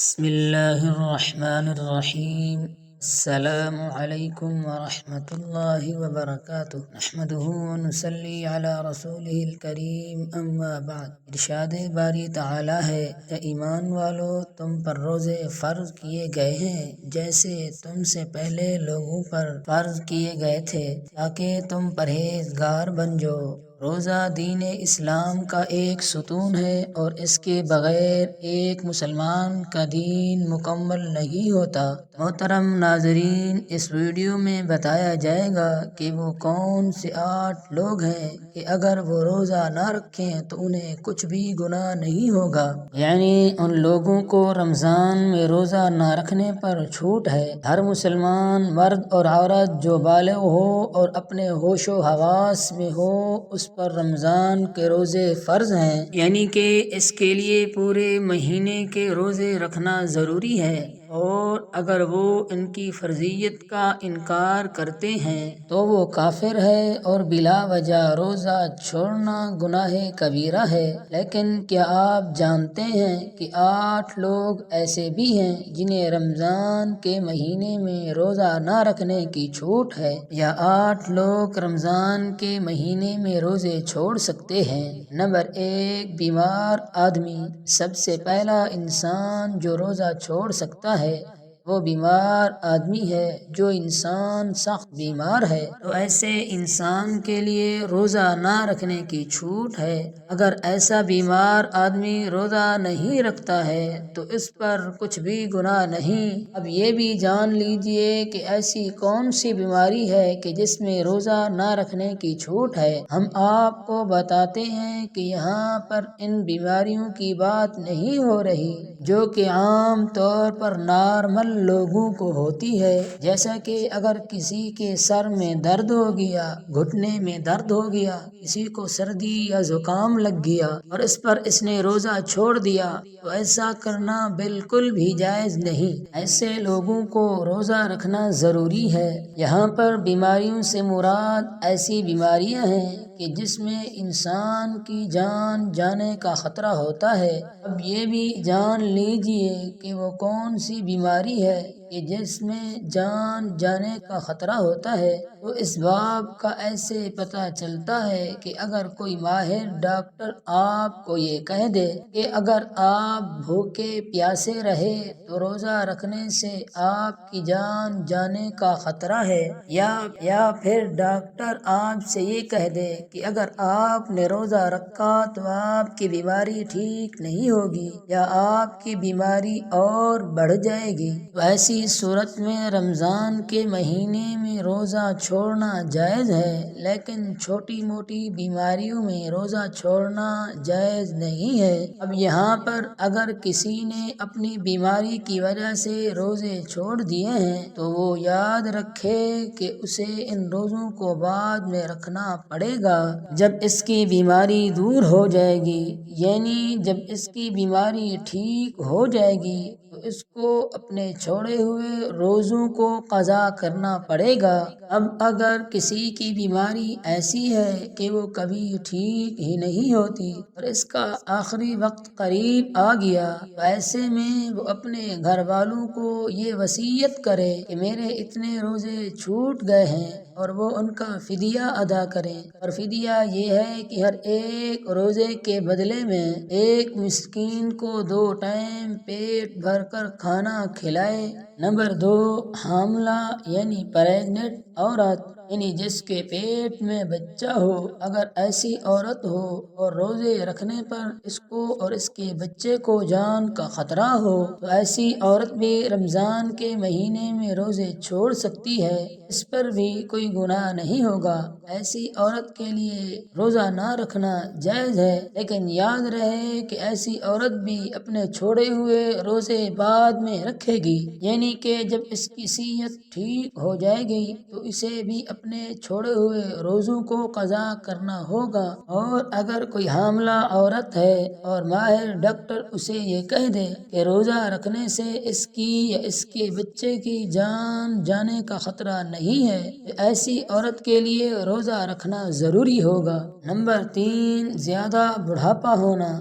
بسم اللہ الرحمن الرحیم۔ السلام علیکم ورحمۃ اللہ وبرکاتہ۔ نحمدہ ونصلی علی رسولہ الکریم، اما بعد۔ ارشاد باری تعالی ہے، اے ایمان والو، تم پر روزے فرض کیے گئے ہیں جیسے تم سے پہلے لوگوں پر فرض کیے گئے تھے، تاکہ تم پرہیزگار بن جاؤ۔ روزہ دین اسلام کا ایک ستون ہے اور اس کے بغیر ایک مسلمان کا دین مکمل نہیں ہوتا۔ محترم ناظرین، اس ویڈیو میں بتایا جائے گا کہ وہ کون سے 8 لوگ ہیں کہ اگر وہ روزہ نہ رکھیں تو انہیں کچھ بھی گناہ نہیں ہوگا۔ یعنی ان لوگوں کو رمضان میں روزہ نہ رکھنے پر چھوٹ ہے۔ ہر مسلمان مرد اور عورت جو بالغ ہو اور اپنے ہوش و حواس میں ہو، اس پر رمضان کے روزے فرض ہیں، یعنی کہ اس کے لیے پورے مہینے کے روزے رکھنا ضروری ہے، اور اگر وہ ان کی فرضیت کا انکار کرتے ہیں تو وہ کافر ہے اور بلا وجہ روزہ چھوڑنا گناہ کبیرہ ہے۔ لیکن کیا آپ جانتے ہیں کہ 8 لوگ ایسے بھی ہیں جنہیں رمضان کے مہینے میں روزہ نہ رکھنے کی چھوٹ ہے؟ یا 8 لوگ رمضان کے مہینے میں روزے چھوڑ سکتے ہیں؟ نمبر 1، بیمار آدمی۔ سب سے پہلا انسان جو روزہ چھوڑ سکتا ہے وہ بیمار آدمی ہے۔ جو انسان سخت بیمار ہے تو ایسے انسان کے لیے روزہ نہ رکھنے کی چھوٹ ہے۔ اگر ایسا بیمار آدمی روزہ نہیں رکھتا ہے تو اس پر کچھ بھی گناہ نہیں۔ اب یہ بھی جان لیجئے کہ ایسی کون سی بیماری ہے کہ جس میں روزہ نہ رکھنے کی چھوٹ ہے۔ ہم آپ کو بتاتے ہیں کہ یہاں پر ان بیماریوں کی بات نہیں ہو رہی جو کہ عام طور پر نارمل لوگوں کو ہوتی ہے، جیسا کہ اگر کسی کے سر میں درد ہو گیا، گھٹنے میں درد ہو گیا، کسی کو سردی یا زکام لگ گیا اور اس پر اس نے روزہ چھوڑ دیا، تو ایسا کرنا بالکل بھی جائز نہیں۔ ایسے لوگوں کو روزہ رکھنا ضروری ہے۔ یہاں پر بیماریوں سے مراد ایسی بیماریاں ہیں کہ جس میں انسان کی جان جانے کا خطرہ ہوتا ہے۔ اب یہ بھی جان لیجئے کہ وہ کون سی بیماری ہے کہ جس میں جان جانے کا خطرہ ہوتا ہے، تو اس باب کا ایسے پتہ چلتا ہے کہ اگر کوئی ماہر ڈاکٹر آپ کو یہ کہہ دے کہ اگر آپ بھوکے پیاسے رہے تو روزہ رکھنے سے آپ کی جان جانے کا خطرہ ہے، یا پھر ڈاکٹر آپ سے یہ کہہ دے کہ اگر آپ نے روزہ رکھا تو آپ کی بیماری ٹھیک نہیں ہوگی یا آپ کی بیماری اور بڑھ جائے گی، تو ایسی صورت میں رمضان کے مہینے میں روزہ چھوڑنا جائز ہے، لیکن چھوٹی موٹی بیماریوں میں روزہ چھوڑنا جائز نہیں ہے۔ اب یہاں پر اگر کسی نے اپنی بیماری کی وجہ سے روزے چھوڑ دیے ہیں تو وہ یاد رکھے کہ اسے ان روزوں کو بعد میں رکھنا پڑے گا جب اس کی بیماری دور ہو جائے گی، یعنی جب اس کی بیماری ٹھیک ہو جائے گی تو اس کو اپنے چھوڑے ہوئے روزوں کو قضا کرنا پڑے گا۔ اب اگر کسی کی بیماری ایسی ہے کہ وہ کبھی ٹھیک ہی نہیں ہوتی اور اس کا آخری وقت قریب آ گیا، تو ایسے میں وہ اپنے گھر والوں کو یہ وصیت کرے کہ میرے اتنے روزے چھوٹ گئے ہیں، اور وہ ان کا فدیہ ادا کریں، اور فدیہ یہ ہے کہ ہر ایک روزے کے بدلے میں ایک مسکین کو 2 ٹائم پیٹ بھر کر کھانا کھلائے۔ نمبر 2، حاملہ یعنی پریگننٹ عورت، یعنی جس کے پیٹ میں بچہ ہو، اگر ایسی عورت ہو اور روزے رکھنے پر اس کو اور اس کے بچے کو جان کا خطرہ ہو تو ایسی عورت بھی رمضان کے مہینے میں روزے چھوڑ سکتی ہے، اس پر بھی کوئی گناہ نہیں ہوگا۔ ایسی عورت کے لیے روزہ نہ رکھنا جائز ہے، لیکن یاد رہے کہ ایسی عورت بھی اپنے چھوڑے ہوئے روزے بعد میں رکھے گی، یعنی کہ جب اس کی صحت ٹھیک ہو جائے گی تو اسے بھی اپنے چھوڑے ہوئے روزوں کو قضا کرنا ہوگا۔ اور اگر کوئی حاملہ عورت ہے اور ماہر ڈاکٹر اسے یہ کہہ دے کہ روزہ رکھنے سے اس کی یا اس کے بچے کی جان جانے کا خطرہ نہیں ہے، تو ایسی عورت کے لیے روزہ رکھنا ضروری ہوگا۔ نمبر 3، زیادہ بڑھاپا ہونا،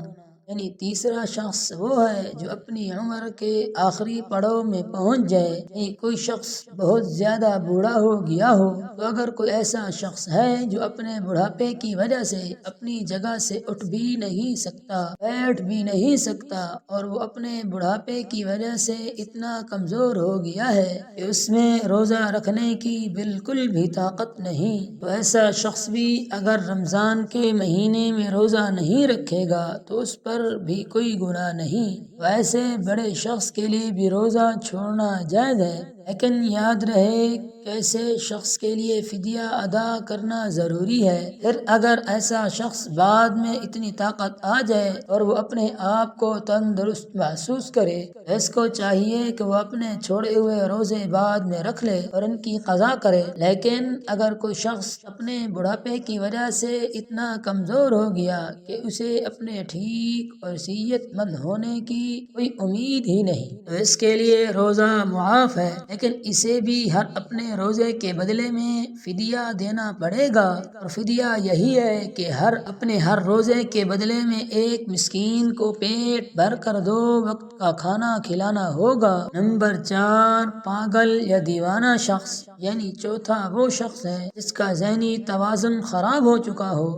یعنی تیسرا شخص وہ ہے جو اپنی عمر کے آخری پڑاؤ میں پہنچ جائے، یعنی کوئی شخص بہت زیادہ بوڑھا ہو گیا ہو، تو اگر کوئی ایسا شخص ہے جو اپنے بڑھاپے کی وجہ سے اپنی جگہ سے اٹھ بھی نہیں سکتا، بیٹھ بھی نہیں سکتا، اور وہ اپنے بڑھاپے کی وجہ سے اتنا کمزور ہو گیا ہے کہ اس میں روزہ رکھنے کی بالکل بھی طاقت نہیں، تو ایسا شخص بھی اگر رمضان کے مہینے میں روزہ نہیں رکھے گا تو اس پر بھی کوئی گناہ نہیں، تو ایسے بڑے شخص کے لیے بھی روزہ چھوڑنا جائز ہے، لیکن یاد رہے کہ ایسے شخص کے لیے فدیہ ادا کرنا ضروری ہے۔ پھر اگر ایسا شخص بعد میں اتنی طاقت آ جائے اور وہ اپنے آپ کو تندرست محسوس کرے تو اس کو چاہیے کہ وہ اپنے چھوڑے ہوئے روزے بعد میں رکھ لے اور ان کی قضا کرے، لیکن اگر کوئی شخص اپنے بڑھاپے کی وجہ سے اتنا کمزور ہو گیا کہ اسے اپنے ٹھیک اور صحت مند ہونے کی کوئی امید ہی نہیں تو اس کے لیے روزہ معاف ہے، لیکن اسے بھی ہر اپنے روزے کے بدلے میں فدیہ دینا پڑے گا، اور فدیہ یہی ہے کہ ہر روزے کے بدلے میں ایک مسکین کو پیٹ بھر کر 2 وقت کا کھانا کھلانا ہوگا۔ نمبر 4، پاگل یا دیوانہ شخص، یعنی چوتھا وہ شخص ہے جس کا ذہنی توازن خراب ہو چکا ہو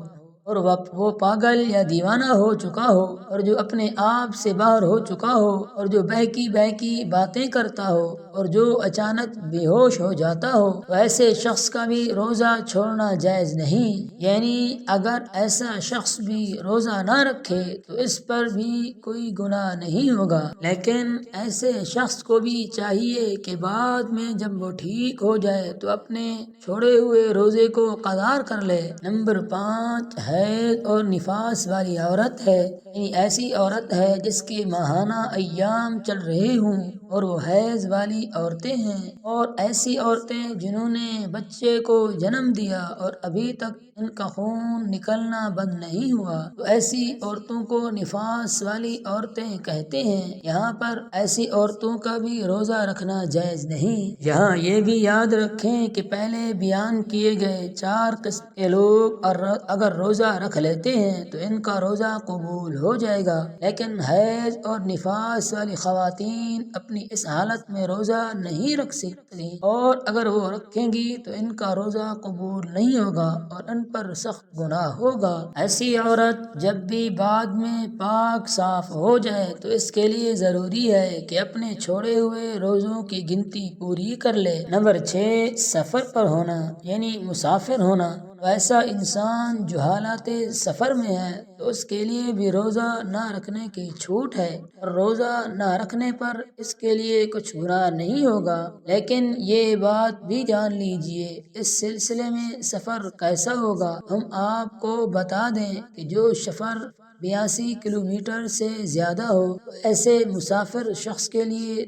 اور وہ پاگل یا دیوانہ ہو چکا ہو اور جو اپنے آپ سے باہر ہو چکا ہو اور جو بہکی باتیں کرتا ہو اور جو اچانک بے ہوش ہو جاتا ہو، تو ایسے شخص کا بھی روزہ چھوڑنا جائز نہیں، یعنی اگر ایسا شخص بھی روزہ نہ رکھے تو اس پر بھی کوئی گناہ نہیں ہوگا، لیکن ایسے شخص کو بھی چاہیے کہ بعد میں جب وہ ٹھیک ہو جائے تو اپنے چھوڑے ہوئے روزے کو قضا کر لے۔ نمبر 5، حیض اور نفاس والی عورت ہے، یعنی ایسی عورت ہے جس کے ماہانہ ایام چل رہے ہوں اور وہ حیض والی عورتیں ہیں، اور ایسی عورتیں جنہوں نے بچے کو جنم دیا اور ابھی تک ان کا خون نکلنا بند نہیں ہوا، تو ایسی عورتوں کو نفاس والی عورتیں کہتے ہیں۔ یہاں پر ایسی عورتوں کا بھی روزہ رکھنا جائز نہیں۔ یہاں یہ بھی یاد رکھیں کہ پہلے بیان کیے گئے 4 قسم کے لوگ اگر روزہ رکھ لیتے ہیں تو ان کا روزہ قبول ہو جائے گا، لیکن حیض اور نفاس والی خواتین اپنی اس حالت میں روزہ نہیں رکھ سکتی، اور اگر وہ رکھیں گی تو ان کا روزہ قبول نہیں ہوگا اور ان پر سخت گناہ ہوگا۔ ایسی عورت جب بھی بعد میں پاک صاف ہو جائے تو اس کے لیے ضروری ہے کہ اپنے چھوڑے ہوئے روزوں کی گنتی پوری کر لے۔ نمبر 6، سفر پر ہونا، یعنی مسافر ہونا، ایسا انسان جو حالات سفر میں ہے تو اس کے لیے بھی روزہ نہ رکھنے کی چھوٹ ہے، اور روزہ نہ رکھنے پر اس کے لیے کچھ گناہ نہیں ہوگا، لیکن یہ بات بھی جان لیجئے اس سلسلے میں سفر کیسا ہوگا۔ ہم آپ کو بتا دیں کہ جو سفر 82 کلومیٹر سے زیادہ ہو تو ایسے مسافر شخص کے لیے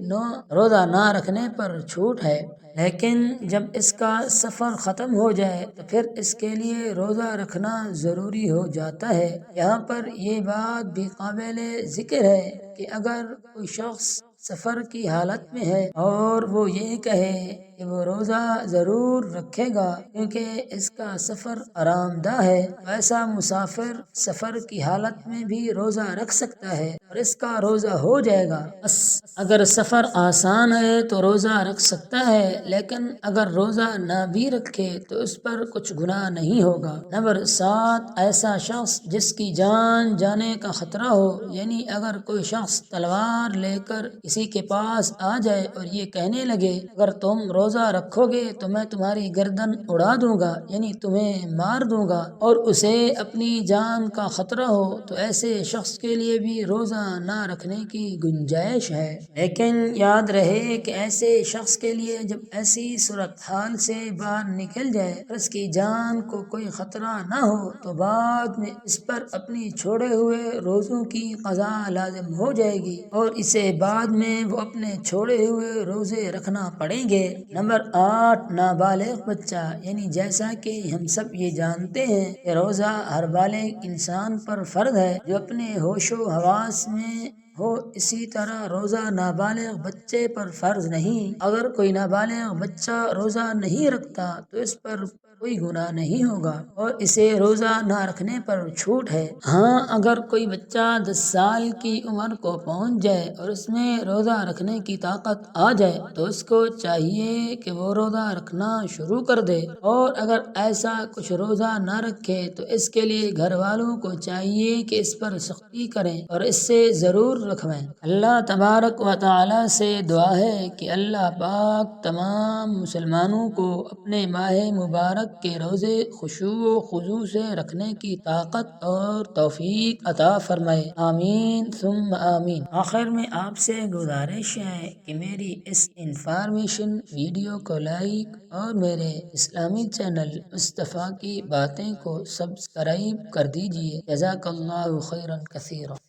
روزہ نہ رکھنے پر چھوٹ ہے، لیکن جب اس کا سفر ختم ہو جائے تو پھر اس کے لیے روزہ رکھنا ضروری ہو جاتا ہے۔ یہاں پر یہ بات بھی قابل ذکر ہے کہ اگر کوئی شخص سفر کی حالت میں ہے اور وہ یہ کہے کہ وہ روزہ ضرور رکھے گا کیونکہ اس کا سفر آرام دہ ہے، تو ایسا مسافر سفر کی حالت میں بھی روزہ رکھ سکتا ہے اور اس کا روزہ ہو جائے گا۔ بس اگر سفر آسان ہے تو روزہ رکھ سکتا ہے، لیکن اگر روزہ نہ بھی رکھے تو اس پر کچھ گناہ نہیں ہوگا۔ نمبر 7، ایسا شخص جس کی جان جانے کا خطرہ ہو، یعنی اگر کوئی شخص تلوار لے کر کسی کے پاس آ جائے اور یہ کہنے لگے اگر تم روزہ رکھو گے تو میں تمہاری گردن اڑا دوں گا، یعنی تمہیں مار دوں گا، اور اسے اپنی جان کا خطرہ ہو تو ایسے شخص کے لیے بھی روزہ نہ رکھنے کی گنجائش ہے، لیکن یاد رہے کہ ایسے شخص کے لیے جب ایسی صورتحال سے باہر نکل جائے اور اس کی جان کو کوئی خطرہ نہ ہو تو بعد میں اس پر اپنی چھوڑے ہوئے روزوں کی قضا لازم ہو جائے گی اور اسے بعد میں وہ اپنے چھوڑے ہوئے روزے رکھنا پڑیں گے۔ نمبر 8، نابالغ بچہ، یعنی جیسا کہ ہم سب یہ جانتے ہیں کہ روزہ ہر بالغ انسان پر فرض ہے جو اپنے ہوش و حواس میں ہو، اسی طرح روزہ نابالغ بچے پر فرض نہیں۔ اگر کوئی نابالغ بچہ روزہ نہیں رکھتا تو اس پر کوئی گناہ نہیں ہوگا اور اسے روزہ نہ رکھنے پر چھوٹ ہے۔ ہاں، اگر کوئی بچہ 10 سال کی عمر کو پہنچ جائے اور اس میں روزہ رکھنے کی طاقت آ جائے تو اس کو چاہیے کہ وہ روزہ رکھنا شروع کر دے، اور اگر ایسا کچھ روزہ نہ رکھے تو اس کے لیے گھر والوں کو چاہیے کہ اس پر سختی کریں اور اس سے ضرور رکھویں۔ اللہ تبارک و تعالی سے دعا ہے کہ اللہ پاک تمام مسلمانوں کو اپنے ماہ مبارک کے روزے خشوع و خضوع سے رکھنے کی طاقت اور توفیق عطا فرمائے، آمین ثم آمین۔ آخر میں آپ سے گزارش ہے کہ میری اس انفارمیشن ویڈیو کو لائک اور میرے اسلامی چینل مصطفیٰ کی باتیں کو سبسکرائب کر دیجیے۔ جزاک اللہ خیرا کثیرا۔